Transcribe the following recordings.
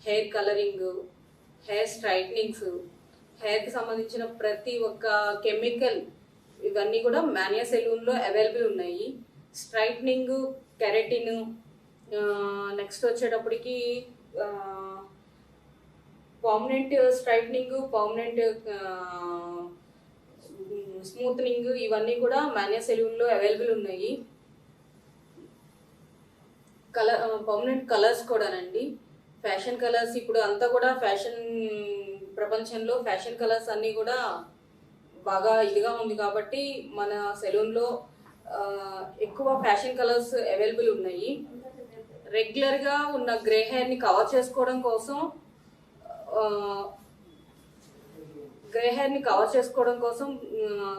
Hair colouring, hair straightenings, హెయిర్కి సంబంధించిన ప్రతి ఒక్క కెమికల్ ఇవన్నీ కూడా మాన్యా సెలూన్లో అవైలబుల్ ఉన్నాయి. స్ట్రైట్నింగ్, కెరటిన్, నెక్స్ట్ వచ్చేటప్పటికి పర్మనెంట్ స్ట్రైట్నింగ్, పర్మనెంట్ స్మూత్నింగ్ ఇవన్నీ కూడా మాన్యా సెలూన్లో అవైలబుల్ ఉన్నాయి. పర్మనెంట్ కలర్స్ కూడానండి. ఫ్యాషన్ కలర్స్ ఇప్పుడు అంతా కూడా ఫ్యాషన్ ప్రపంచంలో ఫ్యాషన్ కలర్స్ అన్నీ కూడా బాగా ఇదిగా ఉంది కాబట్టి మన సెలూన్లో ఎక్కువ ఫ్యాషన్ కలర్స్ అవైలబుల్ ఉన్నాయి. రెగ్యులర్గా ఉన్న గ్రే హెయిర్ని కవర్ చేసుకోవడం కోసం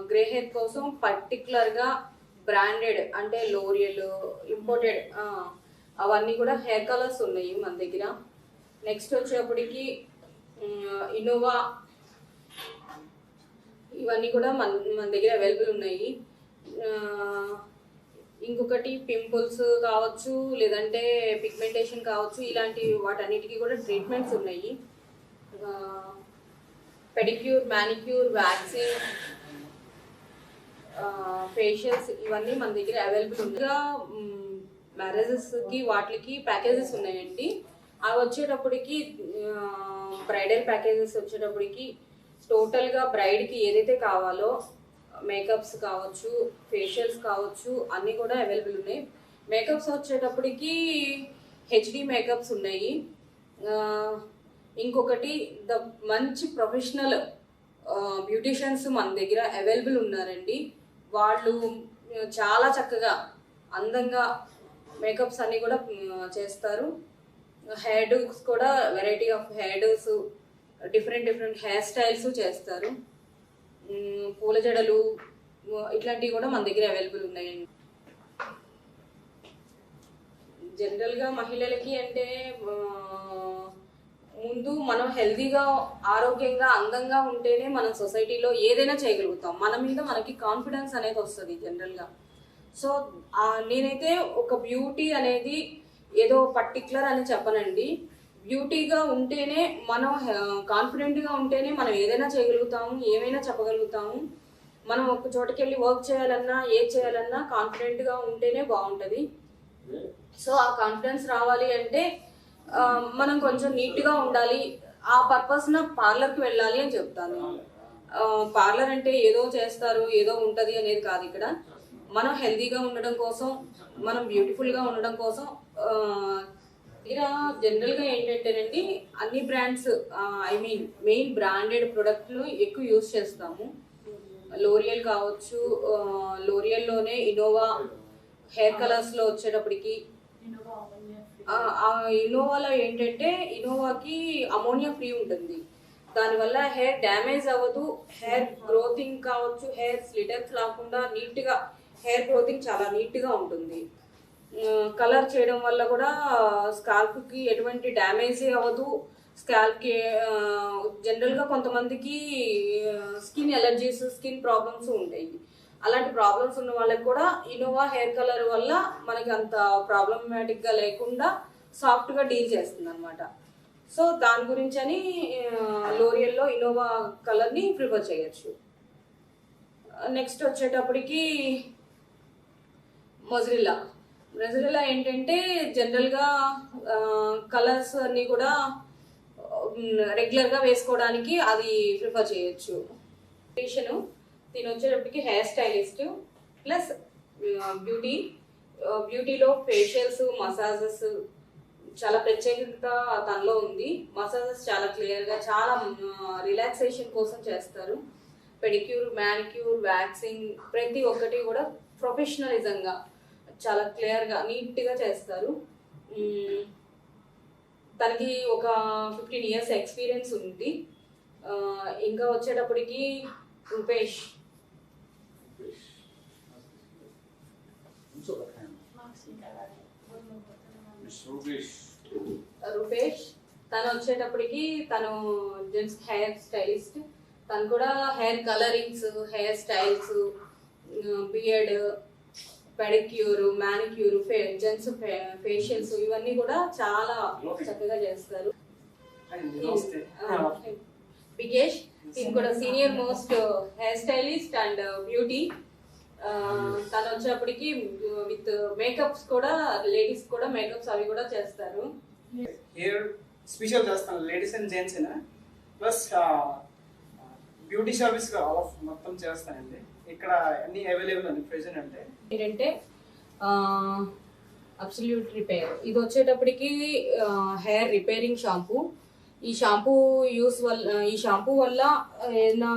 గ్రే హెయిర్ కోసం పర్టికులర్గా బ్రాండెడ్ అంటే లోరియల్, ఇంపోర్టెడ్ అవన్నీ కూడా హెయిర్ కలర్స్ ఉన్నాయి మన దగ్గర. నెక్స్ట్ వచ్చేప్పటికి ఇన్నోవా ఇవన్నీ కూడా మన దగ్గర అవైలబుల్ ఉన్నాయి. ఇంకొకటి పింపుల్స్ కావచ్చు, లేదంటే పిగ్మెంటేషన్ కావచ్చు, ఇలాంటి వాటన్నిటికీ కూడా ట్రీట్మెంట్స్ ఉన్నాయి. పెడిక్యూర్, మ్యానిక్యూర్, వ్యాక్సింగ్, ఫేషియల్స్ ఇవన్నీ మన దగ్గర అవైలబుల్ ఉన్నాయి. మ్యారేజెస్కి వాటికి ప్యాకేజెస్ ఉన్నాయండి. అవి వచ్చేటప్పటికి బ్రైడల్ ప్యాకేజెస్ వచ్చేటప్పటికి టోటల్గా బ్రైడ్కి ఏదైతే కావాలో మేకప్స్ కావచ్చు, ఫేషియల్స్ కావచ్చు, అన్నీ కూడా అవైలబుల్ ఉన్నాయి. మేకప్స్ వచ్చేటప్పటికి హెచ్డి మేకప్స్ ఉన్నాయి. ఇంకొకటి మంచి ప్రొఫెషనల్ బ్యూటిషియన్స్ మన దగ్గర అవైలబుల్ ఉన్నారండి. వాళ్ళు చాలా చక్కగా అందంగా మేకప్స్ అన్నీ కూడా చేస్తారు. హెయిర్ డూస్ కూడా variety of hairdos, different hair styles చేస్తారు. పూల జడలు ఇట్లాంటివి కూడా మన దగ్గర అవైలబుల్ ఉన్నాయండి. జనరల్గా మహిళలకి అంటే ముందు మనం హెల్తీగా, ఆరోగ్యంగా, అందంగా ఉంటేనే మనం సొసైటీలో ఏదైనా చేయగలుగుతాం. మన మీద మనకి కాన్ఫిడెన్స్ అనేది వస్తుంది జనరల్గా. సో నేనైతే ఒక బ్యూటీ అనేది ఏదో పర్టికులర్ అని చెప్పనండి. బ్యూటీగా ఉంటేనే మనం కాన్ఫిడెంట్గా ఉంటేనే మనం ఏదైనా చేయగలుగుతాము, ఏమైనా చెప్పగలుగుతాము. మనం ఒక చోటకి వెళ్ళి వర్క్ చేయాలన్నా, ఏది చేయాలన్నా కాన్ఫిడెంట్గా ఉంటేనే బాగుంటుంది. సో ఆ కాన్ఫిడెన్స్ రావాలి అంటే మనం కొంచెం నీట్గా ఉండాలి. ఆ పర్పస్న పార్లర్కి వెళ్ళాలి అని చెప్తాను. పార్లర్ అంటే ఏదో చేస్తారు, ఏదో ఉంటుంది అనేది కాదు. ఇక్కడ మనం హెల్తీగా ఉండడం కోసం, మనం బ్యూటిఫుల్గా ఉండడం కోసం ఇలా జనరల్గా ఏంటంటేనండి అన్ని బ్రాండ్స్ మెయిన్ బ్రాండెడ్ ప్రొడక్ట్లు ఎక్కువ యూజ్ చేస్తాము. లోరియల్ కావచ్చు, లోరియల్లోనే ఇన్నోవా హెయిర్ కలర్స్లో వచ్చేటప్పటికి ఇన్నోవాలో ఏంటంటే ఇన్నోవాకి అమోనియా ఫ్రీ ఉంటుంది. దానివల్ల హెయిర్ డ్యామేజ్ అవ్వదు. హెయిర్ గ్రోతింగ్ కావచ్చు, హెయిర్ స్లిటర్స్ రాకుండా నీట్గా హెయిర్ గ్రోతింగ్ చాలా నీట్గా ఉంటుంది. కలర్ చేయడం వల్ల కూడా స్కాల్ప్కి ఎటువంటి డ్యామేజ్ అవ్వదు. స్కాల్ప్కి జనరల్గా కొంతమందికి స్కిన్ ఎలర్జీస్, స్కిన్ ప్రాబ్లమ్స్ ఉంటాయి. అలాంటి ప్రాబ్లమ్స్ ఉన్న వాళ్ళకి కూడా ఇన్నోవా హెయిర్ కలర్ వల్ల మనకి అంత ప్రాబ్లమాటిక్గా లేకుండా సాఫ్ట్గా డీల్ చేస్తుంది అనమాట. సో దాని గురించి అని లోరియల్లో ఇన్నోవా కలర్ని ప్రిఫర్ చేయొచ్చు. నెక్స్ట్ వచ్చేటప్పటికి మొజరిల్లా ఏంటంటే జనరల్గా కలర్స్ అన్నీ కూడా రెగ్యులర్గా వేసుకోవడానికి అది ప్రిఫర్ చేయొచ్చు. దీని వచ్చేటప్పటికి హెయిర్ స్టైలిస్ట్ ప్లస్ బ్యూటీలో ఫేషియల్స్, మసాజెస్ చాలా ప్రత్యేకత తనలో ఉంది. మసాజెస్ చాలా క్లియర్గా, చాలా రిలాక్సేషన్ కోసం చేస్తారు. పెడిక్యూర్, మ్యానిక్యూర్, వ్యాక్సింగ్ ప్రతి ఒక్కటి కూడా ప్రొఫెషనలిజంగా చాలా క్లియర్గా, నీట్గా చేస్తారు. తనకి ఒక 15 years ఎక్స్పీరియన్స్ ఉంది. ఇంకా వచ్చేటప్పటికి రూపేష్ తను వచ్చేటప్పటికి తను జెంట్స్ హెయిర్ స్టైలిస్ట్. తను కూడా hair colourings, hair styles, beard, pedicure, manicure, gents facials ఇవన్నీ కూడా చాలా చక్కగా చేస్తారు. బిగేష్ ఈయన కూడా senior most hair stylist and beauty. తను వచ్చేప్పటికి విత్ మేకప్స్ కూడా లేడీస్ కూడా మేకప్స్ అవి కూడా చేస్తారు. హెయిర్ స్పెషల్ చేస్తాను ladies and gents plus beauty service మొత్తం చేస్తానండి. ఇక్కడ అన్ని అవైలబుల్ అండి ప్రెసెంట్. అంటే ఏంటంటే అబ్సల్యూట్ రిపేర్ ఇది వచ్చేటప్పటికి హెయిర్ రిపేరింగ్ షాంపూ. ఈ షాంపూ వల్ల ఏదైనా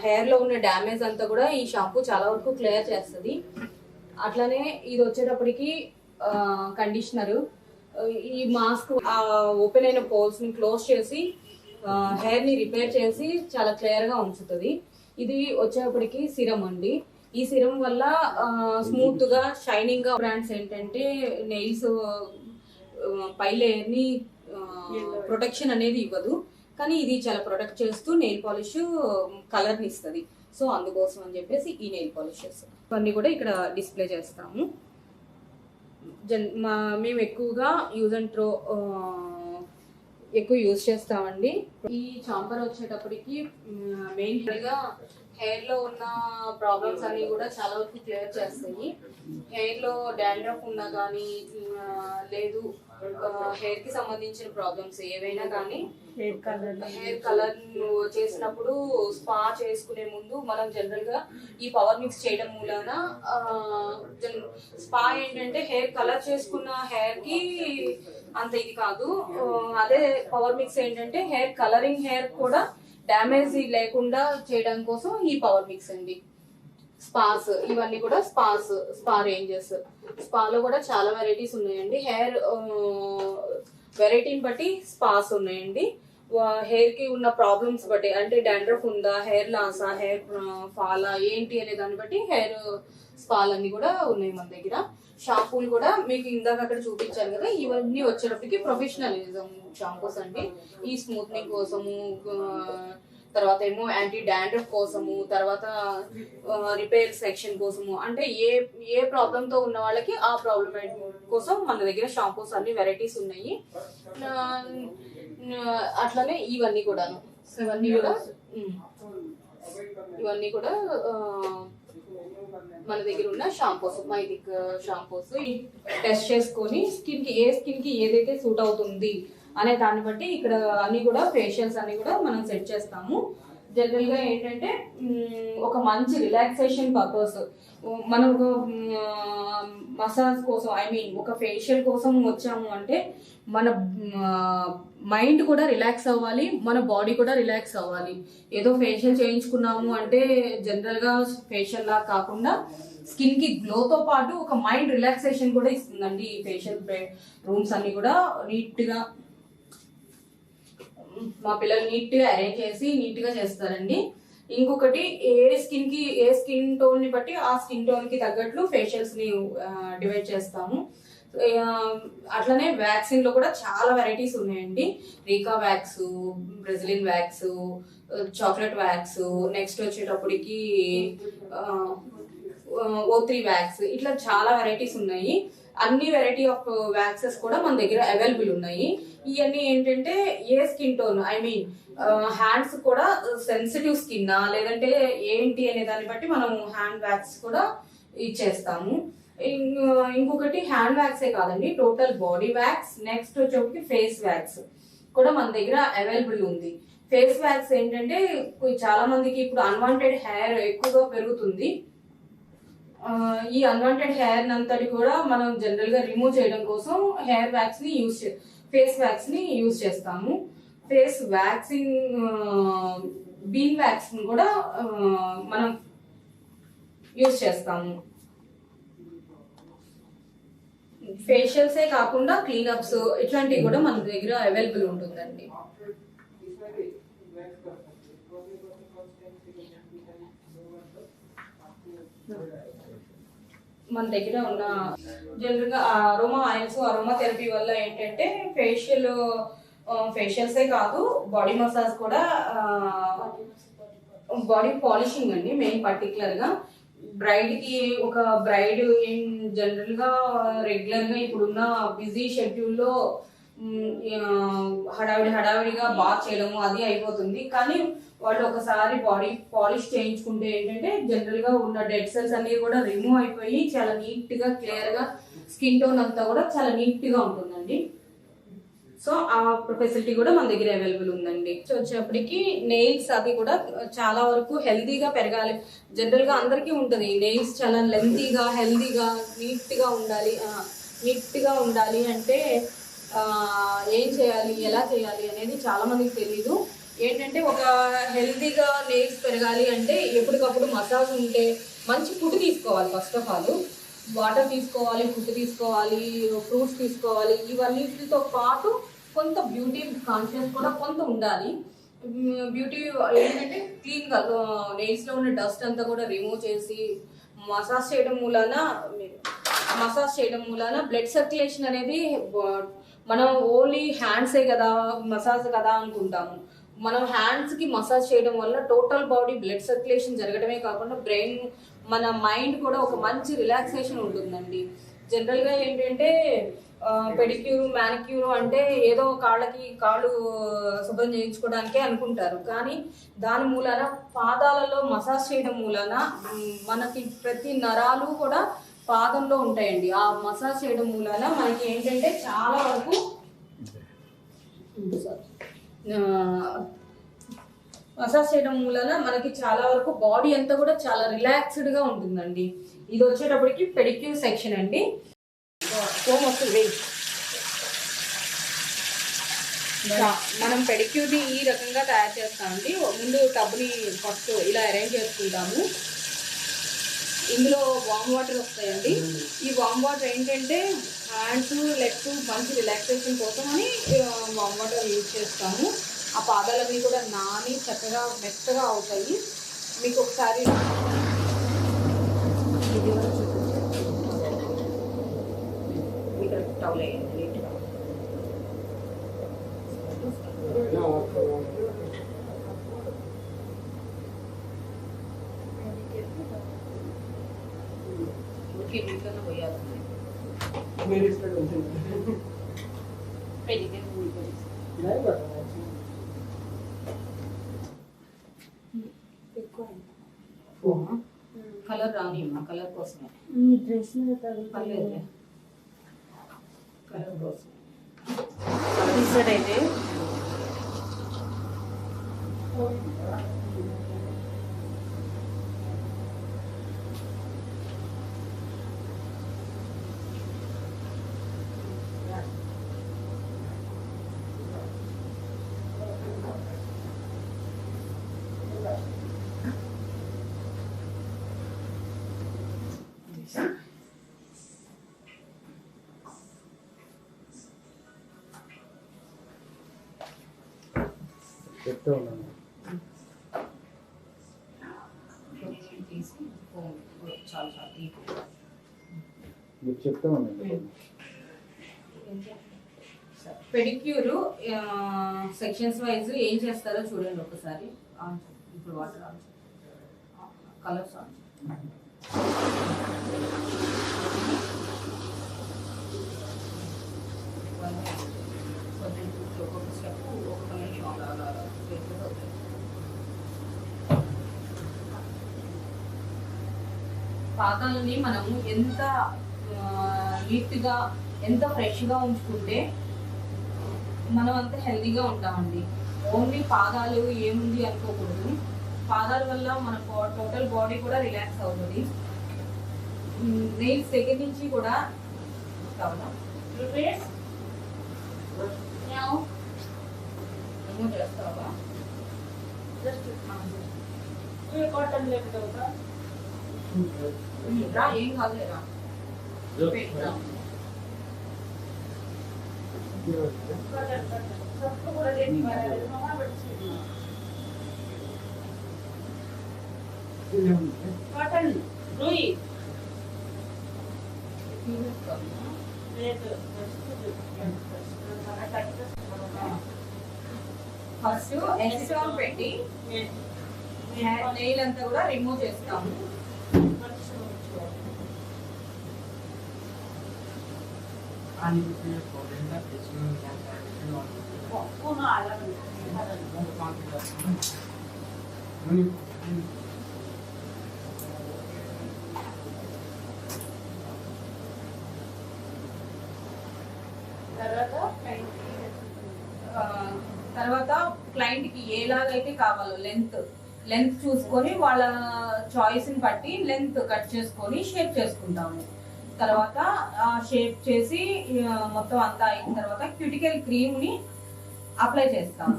హెయిర్లో ఉన్న డ్యామేజ్ అంతా కూడా ఈ షాంపూ చాలా వరకు క్లియర్ చేస్తుంది. అట్లానే ఇది వచ్చేటప్పటికి కండిషనరు. ఈ మాస్క్ ఓపెన్ అయిన పోల్స్ని క్లోజ్ చేసి హెయిర్ని రిపేర్ చేసి చాలా క్లియర్గా ఉంచుతుంది. ఇది వచ్చేటప్పటికి సిరం అండి. ఈ సిరం వల్ల స్మూత్గా షైనింగ్గా బ్రాండ్స్ ఏంటంటే నెయిల్స్ పై లేయర్ని ప్రొటెక్షన్ అనేది ఇవ్వదు, కానీ ఇది చాలా ప్రొటెక్ట్ చేస్తూ నెయిల్ పాలిష్ కలర్ని ఇస్తుంది. సో అందుకోసం అని చెప్పేసి ఈ నెయిల్ పాలిషెస్ ఇవన్నీ కూడా ఇక్కడ డిస్ప్లే చేస్తాము. మేము ఎక్కువగా యూజ్ అండ్ త్రో ఎక్కువ యూజ్ చేస్తామండి. ఈ చాంపర్ వచ్చేటప్పటికి మెయిన్గా హెయిర్లో ఉన్న ప్రాబ్లమ్స్ అన్ని కూడా చాలా వరకు క్లియర్ చేస్తాయి. హెయిర్లో డాండ్రఫ్ ఉన్నా కానీ హెయిర్కి సంబంధించిన ప్రాబ్లమ్స్ ఏవైనా కానీ హెయిర్ కలర్ చేసినప్పుడు స్పా చేసుకునే ముందు మనం జనరల్గా ఈ పవర్ మిక్స్ చేయడం మూలాన స్పా ఏంటంటే హెయిర్ కలర్ చేసుకున్న హెయిర్కి అంత ఇది కాదు. అదే పవర్ మిక్స్ ఏంటంటే హెయిర్ కలరింగ్ హెయిర్ కూడా డ్యామేజ్ లేకుండా చేయడం కోసం ఈ పవర్ మిక్స్ అండి. స్పాస్ ఇవన్నీ కూడా స్పా రేంజెస్. స్పాలో కూడా చాలా వెరైటీస్ ఉన్నాయండి. హెయిర్ వెరైటీని బట్టి స్పాస్ ఉన్నాయండి. హెయిర్ కి ఉన్న ప్రాబ్లమ్స్ బట్టి, అంటే డాండ్రఫ్ ఉందా, హెయిర్ లాసా, హెయిర్ ఫాలా ఏంటి అనే దాన్ని బట్టి హెయిర్ స్పాలు అన్ని కూడా ఉన్నాయి మన దగ్గర. షాంపూలు కూడా మీకు ఇందాక అక్కడ చూపించాను కదా, ఇవన్నీ వచ్చేటప్పటికి ప్రొఫెషనలిజం షాంపూస్ అండి. ఈ స్మూత్నింగ్ కోసము, తర్వాత ఏమో యాంటీ డాండ్రఫ్ కోసము, తర్వాత రిపేర్ సెక్షన్ కోసము, అంటే ఏ ప్రాబ్లంతో ఉన్న వాళ్ళకి ఆ ప్రాబ్లం కోసం మన దగ్గర షాంపూస్ అన్ని వెరైటీస్ ఉన్నాయి. అట్లనే ఇవన్నీ కూడా మన దగ్గర ఉన్న షాంపూస్, మైదిక్ షాంపూస్ టెస్ట్ చేసుకొని స్కిన్ కి ఏదైతే సూట్ అవుతుంది అనే దాన్ని బట్టి ఇక్కడ అన్ని కూడా ఫేషియల్స్ అన్ని కూడా మనం సెట్ చేస్తాము. జనరల్ గా ఏంటంటే ఒక మంచి రిలాక్సేషన్ పర్పస్, మనం ఒక మసాజ్ కోసం, ఒక ఫేషియల్ కోసం వచ్చాము అంటే మన మైండ్ కూడా రిలాక్స్ అవ్వాలి, మన బాడీ కూడా రిలాక్స్ అవ్వాలి. ఏదో ఫేషియల్ చేయించుకున్నాము అంటే జనరల్ గా ఫేషియల్ లా కాకుండా స్కిన్ కి గ్లోతో పాటు ఒక మైండ్ రిలాక్సేషన్ కూడా ఇస్తుందండి. ఈ ఫేషియల్ రూమ్స్ అన్ని కూడా నీట్ గా మా పిల్లలు నీట్ గా అరేంజ్ చేసి నీట్ గా చేస్తారండి. ఇంకొకటి ఏ స్కిన్ టోన్ ని బట్టి ఆ స్కిన్ టోన్ కి తగ్గట్లు ఫేషియల్స్ ని డివైడ్ చేస్తాము. అట్లనే వ్యాక్సిన్ లో కూడా చాలా వెరైటీస్ ఉన్నాయండి. Rica wax, Brazilian wax, chocolate wax, next వచ్చేటప్పటికి O3 వ్యాక్స్, ఇట్లా చాలా వెరైటీస్ ఉన్నాయి. అన్ని వెరైటీ ఆఫ్ వ్యాక్సెస్ కూడా మన దగ్గర అవైలబుల్ ఉన్నాయి. ఇవన్నీ ఏంటంటే ఏ స్కిన్ టోన్, హ్యాండ్స్ కూడా సెన్సిటివ్ స్కిన్ లేదంటే ఏంటి అనే దాన్ని బట్టి మనం హ్యాండ్ వ్యాక్స్ కూడా ఇచ్చేస్తాము. ఇంకొకటి హ్యాండ్ వ్యాక్సే కాదండి, టోటల్ బాడీ వ్యాక్స్, నెక్స్ట్ వచ్చేప్పటికి ఫేస్ వ్యాక్స్ కూడా మన దగ్గర అవైలబుల్ ఉంది. ఫేస్ వ్యాక్స్ ఏంటంటే చాలా మందికి ఇప్పుడు అన్వాంటెడ్ హెయిర్ ఎక్కువగా పెరుగుతుంది. ఈ అన్వాంటెడ్ హెయిర్ అంతటి కూడా మనం జనరల్ గా రిమూవ్ చేయడం కోసం ఫేస్ వ్యాక్స్ ని యూజ్ చేస్తాము. ఫేస్ వ్యాక్సింగ్ బీన్ వ్యాక్స్ కూడా మనం యూజ్ చేస్తాము. ఫేషియల్సే కాకుండా క్లీనప్స్ ఇట్లాంటివి కూడా మన దగ్గర అవైలబుల్ ఉంటుందండి. మన దగ్గర ఉన్న జనరల్ గా అరోమా ఆయిల్స్, అరోమా థెరపీ వల్ల ఏంటంటే ఫేషియల్సే కాదు, బాడీ మసాజ్ కూడా, బాడీ పాలిషింగ్ అండి మెయిన్ పర్టికులర్ గా. బ్రైడ్ జనరల్ గా రెగ్యులర్ గా ఇప్పుడున్న బిజీ షెడ్యూల్లో హడావిడిగా బాత్ చేయడము అది అయిపోతుంది. కానీ వాళ్ళు ఒకసారి బాడీ పాలిష్ చేయించుకుంటే ఏంటంటే జనరల్ గా ఉన్న డెడ్ సెల్స్ అన్ని కూడా రిమూవ్ అయిపోయి చాలా నీట్ గా క్లియర్ గా స్కిన్ టోన్ అంతా కూడా చాలా నీట్ గా ఉంటుందండి. సో ఆ ఫెసిలిటీ కూడా మన దగ్గర అవైలబుల్ ఉందండి. సో వచ్చేప్పటికి నెయిల్స్ అది కూడా చాలా వరకు హెల్తీగా పెరగాలి. జనరల్ గా అందరికీ ఉంటుంది నెయిల్స్ చాలా లెంతీగా హెల్తీగా నీట్ గా ఉండాలి అంటే ఏం చేయాలి ఎలా చేయాలి అనేది చాలా మందికి తెలీదు. ఏంటంటే ఒక హెల్తీగా నెయిల్స్ పెరగాలి అంటే ఎప్పటికప్పుడు మసాజ్ ఉంటే మంచి ఫుడ్ తీసుకోవాలి. ఫస్ట్ ఆఫ్ ఆల్ వాటర్ తీసుకోవాలి, ఫుడ్ తీసుకోవాలి, ఫ్రూట్స్ తీసుకోవాలి. ఇవన్నిటితో పాటు కొంత బ్యూటీ కాన్షియస్ కూడా కొంత ఉండాలి. బ్యూటీ ఏంటంటే క్లీన్గా నెయిల్స్లో ఉన్న డస్ట్ అంతా కూడా రిమూవ్ చేసి మసాజ్ చేయడం మూలాన బ్లడ్ సర్క్యులేషన్ అనేది మనం ఓన్లీ హ్యాండ్సే కదా మసాజ్ కదా అనుకుంటాము. మనం హ్యాండ్స్కి మసాజ్ చేయడం వల్ల టోటల్ బాడీ బ్లడ్ సర్క్యులేషన్ జరగడమే కాకుండా బ్రెయిన్ మన మైండ్ కూడా ఒక మంచి రిలాక్సేషన్ ఉంటుందండి. జనరల్గా ఏంటంటే పెడిక్యూర్ మ్యానిక్యూర్ అంటే ఏదో కాళ్ళు శుభ్రం చేయించుకోవడానికే అనుకుంటారు. కానీ దాని మూలాన పాదాలలో మసాజ్ చేయడం మూలాన మనకి ప్రతి నరాలు కూడా పాదంలో ఉంటాయండి. ఆ మసాజ్ చేయడం మూలాన మనకి ఏంటంటే చాలా వరకు మసాజ్ చేయడం మూలన మనకి చాలా వరకు బాడీ అంతా కూడా చాలా రిలాక్స్డ్ గా ఉంటుందండి. ఇది వచ్చేటప్పటికి పెడిక్యూర్ సెక్షన్ అండి. మనం పెడిక్యూర్ని ఈ రకంగా తయారు చేస్తామండి. ముందు టబ్ని ఫస్ట్ ఇలా అరేంజ్ చేసుకుంటాము. ఇందులో వామ్ వాటర్ వస్తాయండి. ఈ వామ్ వాటర్ ఏంటంటే హ్యాండ్స్ లెగ్స్ మంచి రిలాక్సేషన్ కోసం అని వామ్ వాటర్ యూజ్ చేస్తాము. ఆ పాదాలన్నీ కూడా నాని చక్కగా మెత్తగా అవుతాయి. మీకు ఒకసారి టవల్ వేయండి నీట్గా. నీటికన్నా పోయాలి. కలర్ రాని కలర్ కోసమే డ్రెస్ కలర్ కోసం టీషర్ట్ అయితే చెప్తా ఉన్నాను. మీరు చెప్తా ఉన్నాను. పెడిక్యూర్ సెక్షన్స్ వైజ్ ఏం చేస్తారో చూడండి ఒకసారి. ఇప్పుడు వాటర్ ఆన్ కలర్స్ ఆన్ ఒక్కొక్క స్టెప్ ఒక్కొక్క నిమిషం అలా పాదాలని మనము ఎంత నీట్గా ఎంత ఫ్రెష్గా ఉంచుకుంటే మనం అంత హెల్తీగా ఉంటామండి. ఓన్లీ పాదాలు ఏముంది అనుకోకూడదు. పాదాల వల్ల మన టోటల్ బాడీ కూడా రిలాక్స్ అవుతుంది. నెయిల్స్ దగ్గర నుంచి కూడా చేస్తావా కాటన్ లేకపోతే ఏం కాదులేరా కాటన్ రూయి ఫస్ట్ ఎక్స్ట్రాల్ పెట్టి నెయిల్ అంతా కూడా రిమూవ్ చేస్తాము. తర్వాత క్లయింట్కి ఎలాగైతే కావాలో లెంత్ చూసుకొని వాళ్ళ చాయిస్ని బట్టి లెంత్ కట్ చేసుకొని షేప్ చేసుకుంటాము. తర్వాత షేప్ చేసి మొత్తం అంతా అయిన తర్వాత క్యూటికల్ క్రీమ్ని అప్లై చేస్తాము.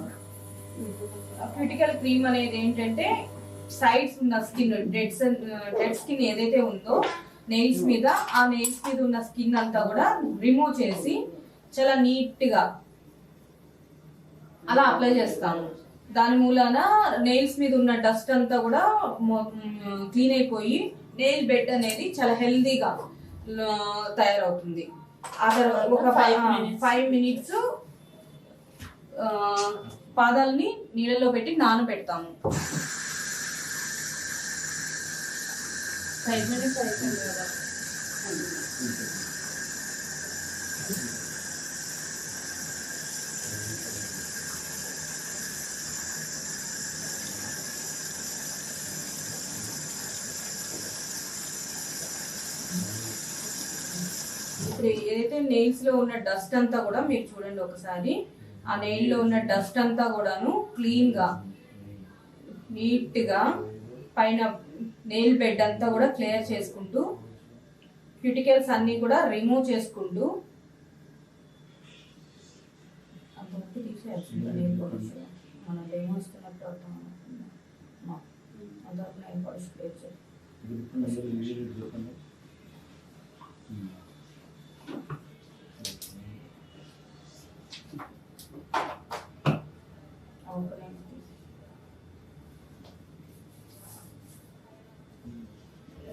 క్యూటికల్ క్రీమ్ అనేది ఏంటంటే సైడ్స్ ఉన్న స్కిన్ డెడ్ స్కిన్ ఏదైతే ఉందో నెయిల్స్ మీద, ఆ నెయిల్స్ మీద ఉన్న స్కిన్ అంతా కూడా రిమూవ్ చేసి చాలా నీట్గా అలా అప్లై చేస్తాము. దాని మూలాన నెయిల్స్ మీద ఉన్న డస్ట్ అంతా కూడా క్లీన్ అయిపోయి నెయిల్ బెడ్ అనేది చాలా హెల్దీగా తయారవుతుంది. ఆ తర్వాత ఒక 5 మినిట్స్ పాదాలని నీళ్ళలో పెట్టి నానబెడతాము. 5 మినిట్స్ అయిపోయింది కదా. ఇప్పుడు ఏదైతే నెయిల్స్ లో ఉన్న డస్ట్ అంతా కూడా మీరు చూడండి ఒకసారి. ఆ నెయిల్ లో ఉన్న డస్ట్ అంతా కూడాను క్లీన్ గా నీట్ గా పైన నెయిల్ బెడ్ అంతా కూడా క్లియర్ చేసుకుంటూ క్యూటికల్స్ అన్ని కూడా రిమూవ్ చేసుకుంటూ మనం ఏమొస్తున్నట్టు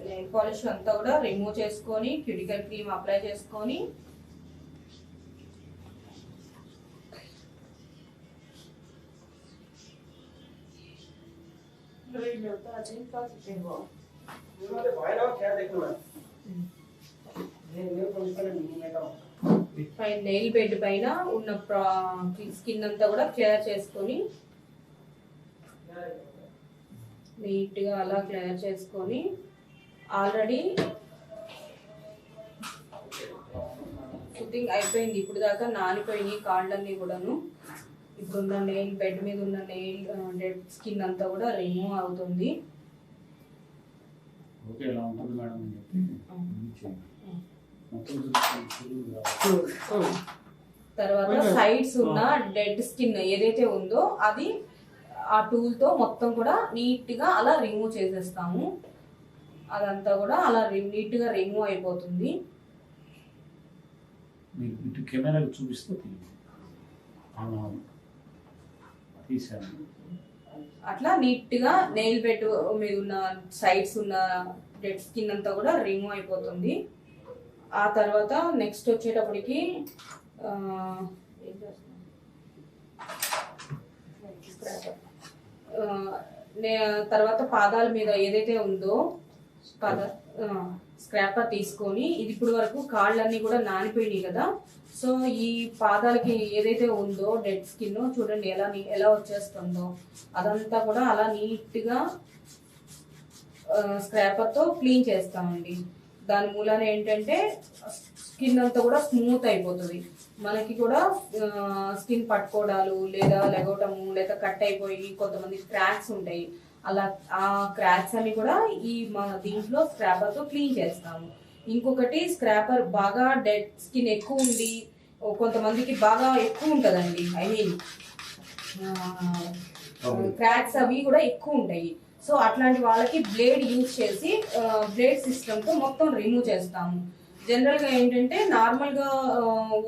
నెయిల్ పాలిష్ అంతా కూడా రిమూవ్ చేసుకొని క్యూటికల్ క్రీమ్ అప్లై చేసుకొని పైన నెయిల్ బెడ్ పైన ఉన్న స్కిన్ అంతా కూడా క్లియర్ చేసుకొని నీట్ గా అలా క్లియర్ చేసుకొని ఆల్రెడీ షూటింగ్ అయిపోయింది. ఇప్పుడు దాకా నానిపోయినాయి కాళ్ళన్నీ కూడాను. ఇప్పుడున్న నెయిల్ బెడ్ మీద ఉన్న నెయిల్ డెడ్ స్కిన్ అంతా కూడా రిమూవ్ అవుతుంది. తర్వాత సైడ్స్ ఉన్న డెడ్ స్కిన్ ఏదైతే ఉందో అది ఆ టూల్ తో మొత్తం కూడా నీట్ గా అలా రిమూవ్ చేసేస్తాము. అదంతా కూడా అలా నీట్ గా రిమూవ్ అయిపోతుంది. కెమెరాకి చూపిస్తే అట్లా నీట్ గా నెయిల్ బెడ్ మీద ఉన్న సైడ్స్ ఉన్న డెడ్ స్కిన్ అంతా కూడా రిమూవ్ అయిపోతుంది. ఆ తర్వాత నెక్స్ట్ వచ్చేటప్పటికి తర్వాత పాదాల మీద ఏదైతే ఉందో స్క్రాపర్ తీసుకొని, ఇది ఇప్పుడు వరకు కాళ్ళన్నీ కూడా నానిపోయినాయి కదా, సో ఈ పాదాలకి ఏదైతే ఉందో డెడ్ స్కిన్ చూడండి ఎలా వచ్చేస్తుందో అదంతా కూడా అలా నీట్గా స్క్రాపర్తో క్లీన్ చేస్తామండి. దాని మూలాన ఏంటంటే స్కిన్ అంతా కూడా స్మూత్ అయిపోతుంది. మనకి కూడా స్కిన్ పట్టుకోవడాలు లేదా లెగవటము లేదా కట్ అయిపోయి కొంతమంది క్రాక్స్ ఉంటాయి. అలా ఆ క్రాక్స్ అన్ని కూడా మన దీంట్లో స్క్రాపర్తో క్లీన్ చేస్తాము. ఇంకొకటి స్క్రాపర్ బాగా డెడ్ స్కిన్ ఎక్కువ ఉండి కొంతమందికి బాగా ఎక్కువ ఉంటుందండి, ఐ మీన్ క్రాక్స్ అవి కూడా ఎక్కువ ఉంటాయి. సో అట్లాంటి వాళ్ళకి బ్లేడ్ యూజ్ చేసి బ్లేడ్ సిస్టమ్తో మొత్తం రిమూవ్ చేస్తాము. జనరల్గా ఏంటంటే నార్మల్గా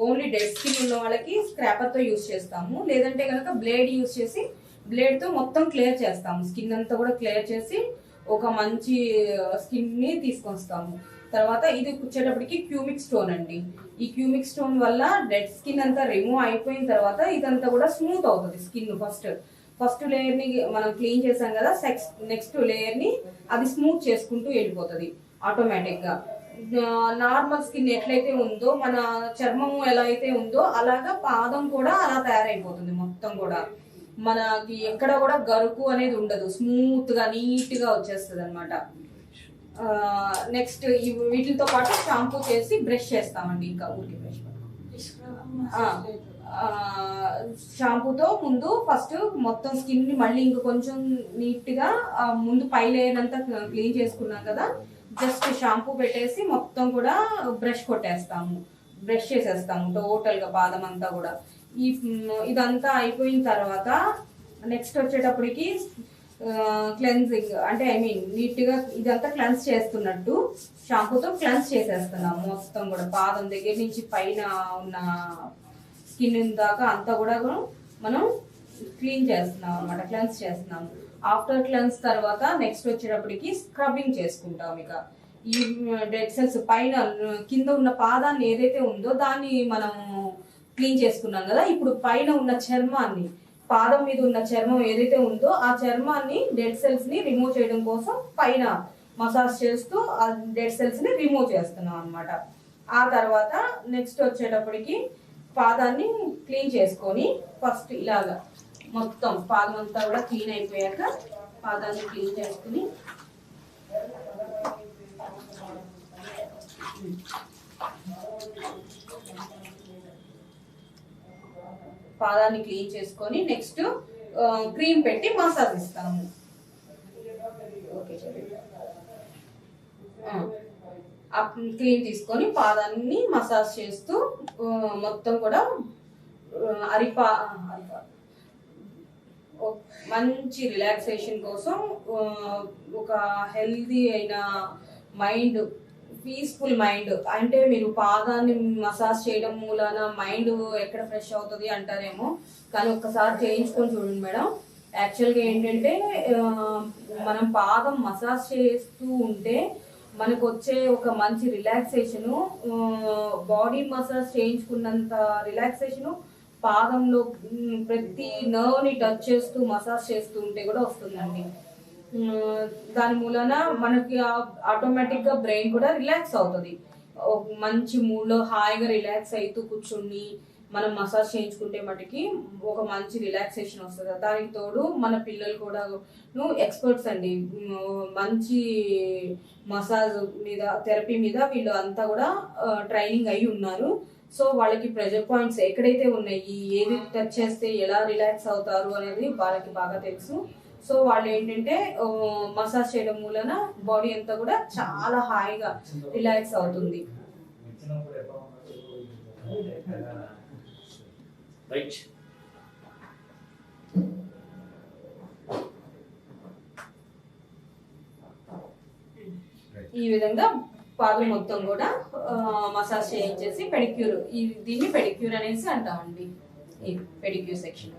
ఓన్లీ డెడ్ స్కిన్ ఉన్న వాళ్ళకి స్క్రాపర్తో యూజ్ చేస్తాము. లేదంటే కనుక బ్లేడ్ యూజ్ చేసి బ్లేడ్తో మొత్తం క్లియర్ చేస్తాము. స్కిన్ అంతా కూడా క్లియర్ చేసి ఒక మంచి స్కిన్ని తీసుకొస్తాము. తర్వాత ఇది వచ్చేటప్పటికి క్యూమిక్ స్టోన్ అండి. ఈ క్యూమిక్ స్టోన్ వల్ల డెడ్ స్కిన్ అంతా రిమూవ్ అయిపోయిన తర్వాత ఇదంతా కూడా స్మూత్ అవుతుంది. స్కిన్ ఫస్ట్ లేయర్ని మనం క్లీన్ చేసాం కదా, నెక్స్ట్ లేయర్ని అది స్మూత్ చేసుకుంటూ వెళ్ళిపోతుంది ఆటోమేటిక్గా. నార్మల్ స్కిన్ ఎట్లయితే ఉందో, మన చర్మము ఎలా అయితే ఉందో అలాగా పాదం కూడా అలా తయారైపోతుంది మొత్తం కూడా. మనకి ఎక్కడ కూడా గరుకు అనేది ఉండదు, స్మూత్ గా నీట్ గా వచ్చేస్తుంది అనమాట. నెక్స్ట్ వీటితో పాటు షాంపూ చేసి బ్రష్ చేస్తామండి. ఇంకా ఊరికి బ్రష్ షాంపూతో ముందు ఫస్ట్ మొత్తం స్కిన్ ని మళ్ళీ ఇంకా కొంచెం నీట్ గా ముందు పై లేయర్ అంతా క్లీన్ చేసుకున్నాం కదా, జస్ట్ షాంపూ పెట్టేసి మొత్తం కూడా బ్రష్ కొట్టేస్తాము, బ్రష్ చేసేస్తాము టోటల్ గా పాదం అంతా కూడా. ఇదంతా అయిపోయిన తర్వాత నెక్స్ట్ వచ్చేటప్పటికి క్లెన్జింగ్, అంటే ఐ మీన్ నీట్ గా ఇదంతా క్లెన్స్ చేస్తున్నట్టు షాంపూతో క్లెన్స్ చేసేస్తున్నాము మొత్తం కూడా. పాదం దగ్గర నుంచి పైన ఉన్న స్కిన్ దాకా అంతా కూడా మనం క్లీన్ చేస్తున్నాం అనమాట, క్లెన్స్ చేస్తున్నాము. ఆఫ్టర్ క్లెన్స్ తర్వాత నెక్స్ట్ వచ్చేటప్పటికి స్క్రబ్బింగ్ చేసుకుంటాం. ఇక ఈ డెడ్ సెల్స్ పైన కింద ఉన్న పాదాన్ని ఏదైతే ఉందో దాన్ని మనం క్లీన్ చేసుకున్నాం కదా, ఇప్పుడు పైన ఉన్న చర్మాన్ని, పాదం మీద ఉన్న చర్మం ఏదైతే ఉందో ఆ చర్మాన్ని, డెడ్ సెల్స్ ని రిమూవ్ చేయడం కోసం పైన మసాజ్ చేస్తూ ఆ డెడ్ సెల్స్ ని రిమూవ్ చేస్తున్నాం అనమాట. ఆ తర్వాత నెక్స్ట్ వచ్చేటప్పటికి పాదాన్ని క్లీన్ చేసుకొని ఫస్ట్ ఇలాగా మొత్తం పాదం అంతా కూడా క్లీన్ అయిపోయాక పాదాన్ని క్లీన్ చేసుకుని పాదాన్ని క్లీన్ చేసుకొని నెక్స్ట్ క్రీమ్ పెట్టి మసాజ్ ఇస్తాము. ఓకే, క్రీమ్ తీసుకొని పాదాన్ని మసాజ్ చేస్తూ మొత్తం కూడా మంచి రిలాక్సేషన్ కోసం, ఒక హెల్దీ అయిన మైండ్, పీస్ఫుల్ మైండ్. అంటే మీరు పాదాన్ని మసాజ్ చేయడం మూలాన మైండ్ ఎక్కడ ఫ్రెష్ అవుతుంది అంటారేమో, కానీ ఒక్కసారి చేయించుకొని చూడండి మేడం. యాక్చువల్గా ఏంటంటే మనం పాదం మసాజ్ చేస్తూ ఉంటే మనకు వచ్చే ఒక మంచి రిలాక్సేషను, బాడీ మసాజ్ చేయించుకున్నంత రిలాక్సేషను పాదంలో ప్రతి నర్వ్ని టచ్ చేస్తూ మసాజ్ చేస్తూ ఉంటే కూడా వస్తుందండి. దాని మూలన మనకి ఆటోమేటిక్గా బ్రెయిన్ కూడా రిలాక్స్ అవుతుంది. మంచి మూడ్లో హాయిగా రిలాక్స్ అవుతూ కూర్చుని మనం మసాజ్ చేయించుకుంటే మటుకి ఒక మంచి రిలాక్సేషన్ వస్తుంది. దానికి తోడు మన పిల్లలు కూడా ఎక్స్పర్ట్స్ అండి, మంచి మసాజ్ మీద, థెరపీ మీద వీళ్ళు అంతా కూడా ట్రైనింగ్ అయి ఉన్నారు. సో వాళ్ళకి ప్రెజర్ పాయింట్స్ ఎక్కడైతే ఉన్నాయి, ఏది టచ్ చేస్తే ఎలా రిలాక్స్ అవుతారు అనేది వాళ్ళకి బాగా తెలుసు. సో వాళ్ళు ఏంటంటే మసాజ్ చేయడం మూలన బాడీ అంతా కూడా చాలా హాయిగా రిలాక్స్ అవుతుంది. ఈ విధంగా పాదం మొత్తం కూడా మసాజ్ చేయించేసి పెడిక్యూర్, దీన్ని పెడిక్యూర్ అనేసి అంటామండి. ఈ పెడిక్యూర్ సెక్షన్